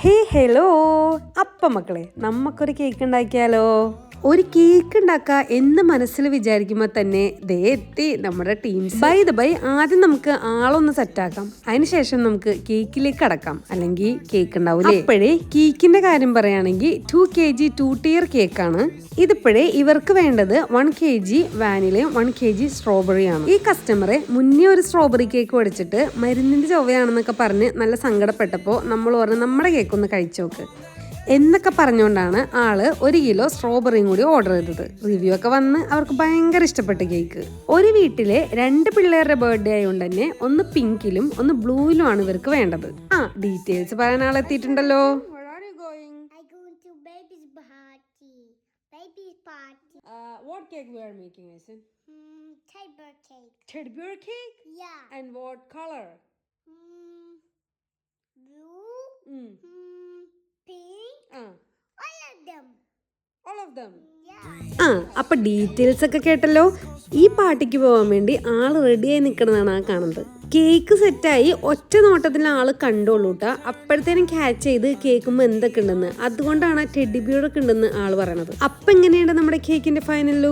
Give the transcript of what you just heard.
ഹേ hello, അപ്പം മക്കളെ നമുക്കൊരു കേക്ക് ഉണ്ടാക്കിയാലോ? ഒരു കേക്ക് ഉണ്ടാക്കുക എന്ന് മനസ്സിൽ വിചാരിക്കുമ്പോൾ തന്നെ ദേ എത്തി നമ്മുടെ ടീംസ്. ബൈ ആദ്യം നമുക്ക് ആളൊന്ന് സെറ്റാക്കാം, അതിനുശേഷം നമുക്ക് കേക്കിലേക്ക് കടക്കാം. അല്ലെങ്കിൽ കേക്ക് ഉണ്ടാവൂലേ. ഇപ്പോഴേ കേക്കിന്റെ കാര്യം പറയുകയാണെങ്കിൽ 2 kg 2 tier കേക്കാണ്. ഇതിപ്പോഴേ ഇവർക്ക് വേണ്ടത് 1 kg വാനിലയും 1 kg സ്ട്രോബെറിയാണ്. ഈ കസ്റ്റമറെ മുന്നേ ഒരു സ്ട്രോബെറി കേക്ക് മേടിച്ചിട്ട് മരുന്നിന്റെ ചൊവ്വയാണെന്നൊക്കെ പറഞ്ഞ് നല്ല സങ്കടപ്പെട്ടപ്പോൾ നമ്മൾ പറഞ്ഞു നമ്മുടെ കേക്ക് ഒന്ന് കഴിച്ചു നോക്ക് എന്നൊക്കെ പറഞ്ഞുകൊണ്ടാണ് ആള് 1 കിലോ സ്ട്രോബെറിയും കൂടി ഓർഡർ ചെയ്തത്. റിവ്യൂ ഒക്കെ വന്ന് അവർക്ക് ഭയങ്കര ഇഷ്ടപ്പെട്ട കേക്ക്. ഒരു വീട്ടിലെ 2 പിള്ളേരുടെ ബർത്ത്ഡേ ആയതുകൊണ്ട് തന്നെ ഒന്ന് പിങ്കിലും ഒന്ന് ബ്ലൂയിലും ഇവർക്ക് വേണ്ടത്. ഡീറ്റെയിൽസ് പറയാൻ ആളെത്തിയിട്ടുണ്ടല്ലോ. What cake we are making, Aisan? Teddy bear cake. Teddy bear cake? Yeah. And what color? Blue. Pink. All of them. Yeah. അപ്പൊ ഡീറ്റെയിൽസ് ഒക്കെ കേട്ടല്ലോ. ഈ പാർട്ടിക്ക് പോകാൻ വേണ്ടി ആള് റെഡിയായി നിൽക്കണതാണ് കാണുന്നത്. കേക്ക് സെറ്റായി ഒറ്റ നോട്ടത്തിൽ ആള് കണ്ടോളൂട്ടാ. അപ്പോഴത്തേനും ക്യാച്ച് ചെയ്ത് കേൾക്കുമ്പോൾ എന്തൊക്കെ ഉണ്ടെന്ന്, അതുകൊണ്ടാണ് ടെഡി ബിയർ ഒക്കെ ഉണ്ടെന്ന് ആള് പറയണത്. അപ്പൊ എങ്ങനെയാണ് നമ്മുടെ കേക്കിന്റെ ഫൈനൽ ലുക്ക്?